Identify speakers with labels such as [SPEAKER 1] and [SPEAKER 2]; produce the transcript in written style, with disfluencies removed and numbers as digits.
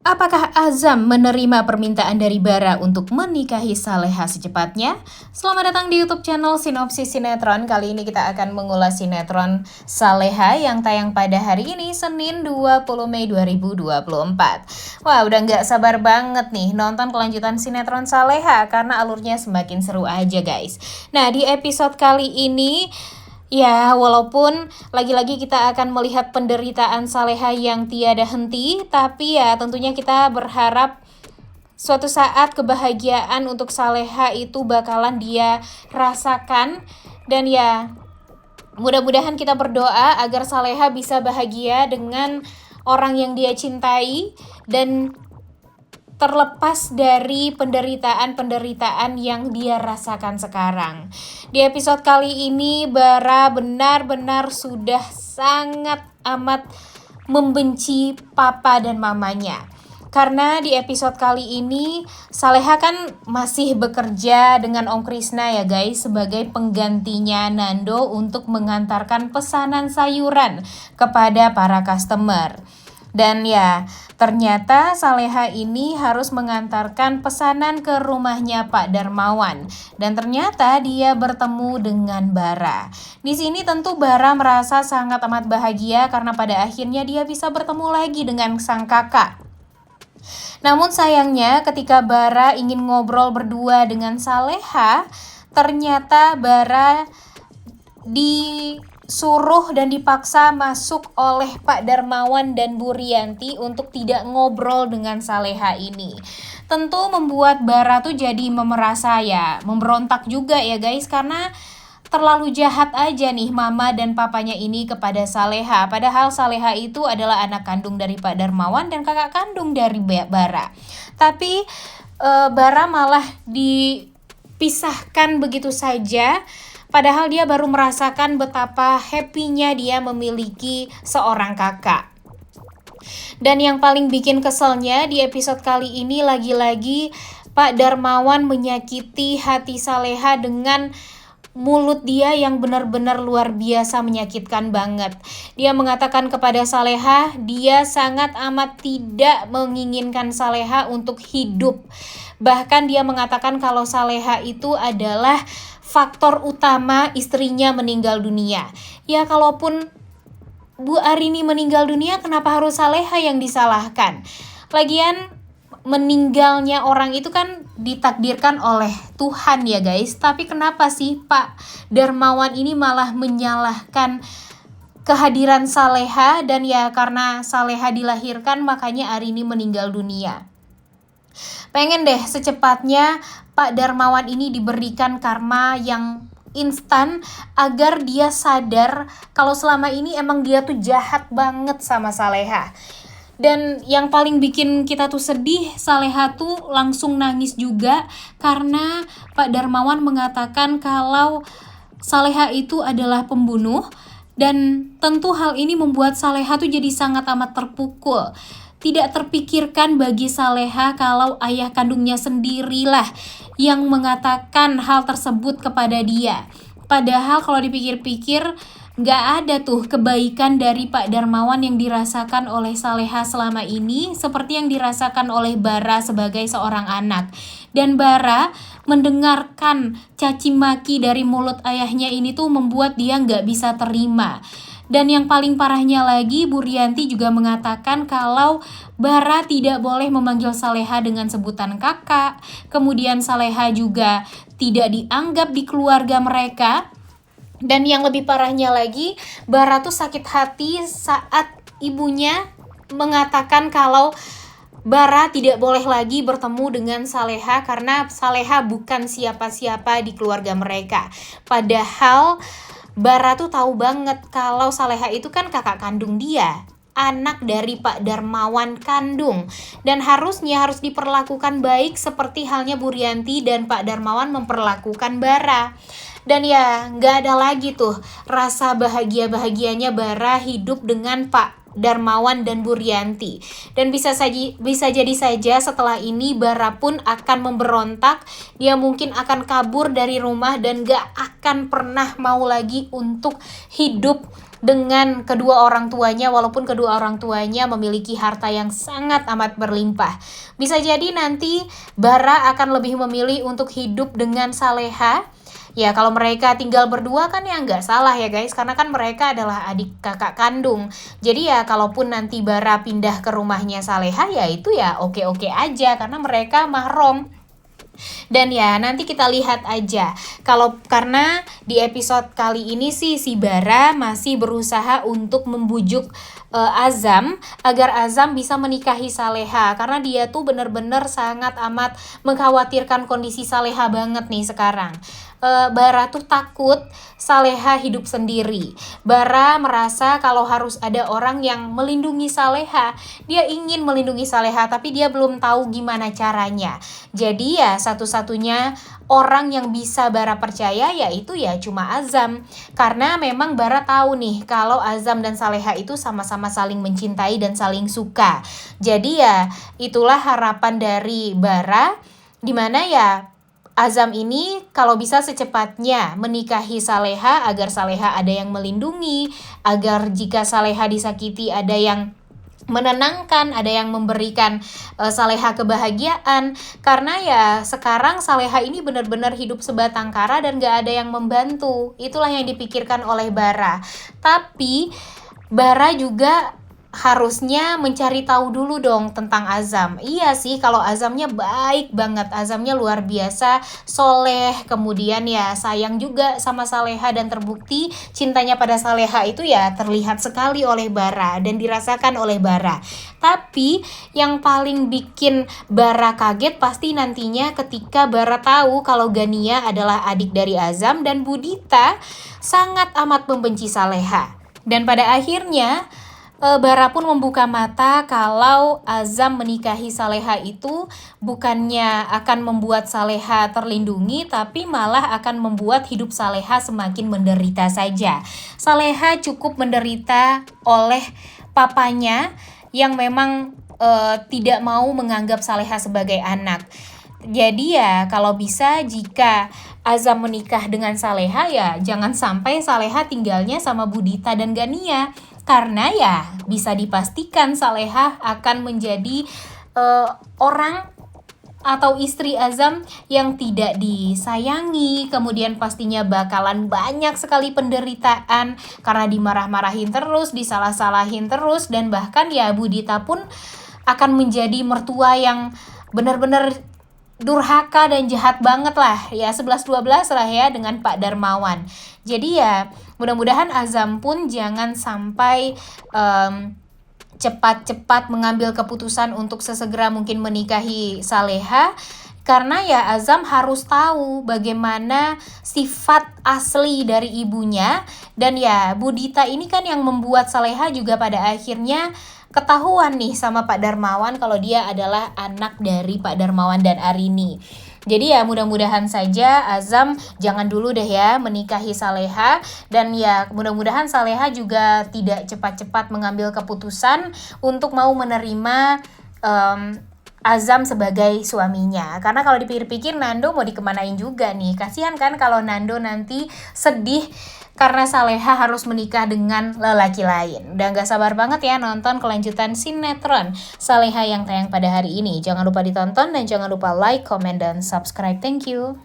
[SPEAKER 1] Apakah Azam menerima permintaan dari Bara untuk menikahi Saleha secepatnya? Selamat datang di YouTube channel Sinopsis Sinetron. Kali ini kita akan mengulas sinetron Saleha yang tayang pada hari ini, Senin 20 Mei 2024. Wah, udah nggak sabar banget nih nonton kelanjutan sinetron Saleha karena alurnya semakin seru aja, guys. Nah, di episode kali ini ya, walaupun lagi-lagi kita akan melihat penderitaan Saleha yang tiada henti, tapi ya tentunya kita berharap suatu saat kebahagiaan untuk Saleha itu bakalan dia rasakan. Dan ya, mudah-mudahan kita berdoa agar Saleha bisa bahagia dengan orang yang dia cintai dan terlepas dari penderitaan-penderitaan yang dia rasakan sekarang. Di episode kali ini, Bara benar-benar sudah sangat amat membenci papa dan mamanya. Karena di episode kali ini, Saleha kan masih bekerja dengan Om Krisna ya guys, sebagai penggantinya Nando untuk mengantarkan pesanan sayuran kepada para customer. Dan ya, ternyata Saleha ini harus mengantarkan pesanan ke rumahnya Pak Darmawan. Dan ternyata dia bertemu dengan Bara. Di sini tentu Bara merasa sangat amat bahagia karena pada akhirnya dia bisa bertemu lagi dengan sang kakak. Namun sayangnya ketika Bara ingin ngobrol berdua dengan Saleha, ternyata Bara disuruh dan dipaksa masuk oleh Pak Darmawan dan Bu Rianti untuk tidak ngobrol dengan Saleha ini. Tentu membuat Bara tuh jadi memerasa ya, memberontak juga ya guys, karena terlalu jahat aja nih mama dan papanya ini kepada Saleha. Padahal Saleha itu adalah anak kandung dari Pak Darmawan dan kakak kandung dari Bara. Tapi Bara malah dipisahkan begitu saja. Padahal dia baru merasakan betapa happy-nya dia memiliki seorang kakak. Dan yang paling bikin keselnya di episode kali ini lagi-lagi Pak Darmawan menyakiti hati Saleha dengan mulut dia yang benar-benar luar biasa menyakitkan banget. Dia mengatakan kepada Saleha, dia sangat amat tidak menginginkan Saleha untuk hidup. Bahkan dia mengatakan kalau Saleha itu adalah faktor utama istrinya meninggal dunia. Ya kalaupun Bu Arini meninggal dunia, kenapa harus Saleha yang disalahkan? Lagian meninggalnya orang itu kan ditakdirkan oleh Tuhan ya guys. Tapi kenapa sih Pak Darmawan ini malah menyalahkan kehadiran Saleha? Dan ya karena Saleha dilahirkan makanya Arini meninggal dunia. Pengen deh secepatnya Pak Darmawan ini diberikan karma yang instan agar dia sadar kalau selama ini emang dia tuh jahat banget sama Saleha. Dan yang paling bikin kita tuh sedih, Saleha tuh langsung nangis juga karena Pak Darmawan mengatakan kalau Saleha itu adalah pembunuh. Dan tentu hal ini membuat Saleha tuh jadi sangat amat terpukul. Tidak terpikirkan bagi Saleha kalau ayah kandungnya sendirilah yang mengatakan hal tersebut kepada dia. Padahal kalau dipikir-pikir gak ada tuh kebaikan dari Pak Darmawan yang dirasakan oleh Saleha selama ini seperti yang dirasakan oleh Bara sebagai seorang anak. Dan Bara mendengarkan caci maki dari mulut ayahnya ini tuh membuat dia gak bisa terima. Dan yang paling parahnya lagi, Bu Rianti juga mengatakan kalau Bara tidak boleh memanggil Saleha dengan sebutan kakak. Kemudian Saleha juga tidak dianggap di keluarga mereka. Dan yang lebih parahnya lagi, Bara tuh sakit hati saat ibunya mengatakan kalau Bara tidak boleh lagi bertemu dengan Saleha karena Saleha bukan siapa-siapa di keluarga mereka. Padahal Bara tuh tahu banget kalau Saleha itu kan kakak kandung dia, anak dari Pak Darmawan kandung, dan harusnya harus diperlakukan baik seperti halnya Bu Rianti dan Pak Darmawan memperlakukan Bara. Dan ya gak ada lagi tuh rasa bahagia-bahagianya Bara hidup dengan Pak Darmawan dan Bu Rianti. Dan bisa jadi saja setelah ini Bara pun akan memberontak. Dia mungkin akan kabur dari rumah dan gak akan pernah mau lagi untuk hidup dengan kedua orang tuanya, walaupun kedua orang tuanya memiliki harta yang sangat amat berlimpah. Bisa jadi nanti Bara akan lebih memilih untuk hidup dengan Saleha. Ya kalau mereka tinggal berdua kan ya nggak salah ya guys, karena kan mereka adalah adik kakak kandung. Jadi ya kalaupun nanti Bara pindah ke rumahnya Saleha ya itu ya oke-oke aja, karena mereka mahram. Dan ya nanti kita lihat aja. Karena di episode kali ini sih si Bara masih berusaha untuk membujuk Azam agar Azam bisa menikahi Saleha, karena dia tuh bener-bener sangat amat mengkhawatirkan kondisi Saleha banget nih sekarang. Bara tuh takut Saleha hidup sendiri. Bara merasa kalau harus ada orang yang melindungi Saleha. Dia ingin melindungi Saleha tapi dia belum tahu gimana caranya. Jadi ya satu-satunya orang yang bisa Bara percaya yaitu ya cuma Azam. Karena memang Bara tahu nih kalau Azam dan Saleha itu sama-sama saling mencintai dan saling suka. Jadi ya itulah harapan dari Bara, dimana ya Azam ini kalau bisa secepatnya menikahi Saleha agar Saleha ada yang melindungi, agar jika Saleha disakiti ada yang menenangkan, ada yang memberikan Saleha kebahagiaan. Karena ya sekarang Saleha ini benar-benar hidup sebatang kara dan gak ada yang membantu. Itulah yang dipikirkan oleh Bara. Tapi Bara juga harusnya mencari tahu dulu dong tentang Azam. Iya sih, kalau Azamnya baik banget, Azamnya luar biasa, soleh, kemudian ya sayang juga sama Saleha, dan terbukti cintanya pada Saleha itu ya terlihat sekali oleh Bara dan dirasakan oleh Bara. Tapi yang paling bikin Bara kaget pasti nantinya ketika Bara tahu kalau Gania adalah adik dari Azam dan Budita sangat amat membenci Saleha. Dan pada akhirnya Bara pun membuka mata kalau Azam menikahi Saleha itu bukannya akan membuat Saleha terlindungi, tapi malah akan membuat hidup Saleha semakin menderita saja. Saleha cukup menderita oleh papanya yang memang tidak mau menganggap Saleha sebagai anak. Jadi ya kalau bisa jika Azam menikah dengan Saleha ya jangan sampai Saleha tinggalnya sama Budita dan Gania. Karena ya bisa dipastikan Saleha akan menjadi orang atau istri Azam yang tidak disayangi. Kemudian pastinya bakalan banyak sekali penderitaan karena dimarah-marahin terus, disalah-salahin terus, dan bahkan ya Budita pun akan menjadi mertua yang benar-benar durhaka dan jahat banget lah ya, 11-12 lah ya dengan Pak Darmawan. Jadi ya mudah-mudahan Azam pun jangan sampai cepat-cepat mengambil keputusan untuk sesegera mungkin menikahi Saleha. Karena ya Azam harus tahu bagaimana sifat asli dari ibunya. Dan ya Budita ini kan yang membuat Saleha juga pada akhirnya ketahuan nih sama Pak Darmawan kalau dia adalah anak dari Pak Darmawan dan Arini. Jadi ya mudah-mudahan saja Azam jangan dulu deh ya menikahi Saleha. Dan ya mudah-mudahan Saleha juga tidak cepat-cepat mengambil keputusan untuk mau menerima Azam sebagai suaminya. Karena kalau dipikir-pikir Nando mau dikemanain juga nih. Kasihan kan kalau Nando nanti sedih karena Saleha harus menikah dengan lelaki lain. Udah gak sabar banget ya nonton kelanjutan sinetron Saleha yang tayang pada hari ini. Jangan lupa ditonton dan jangan lupa like, comment, dan subscribe. Thank you.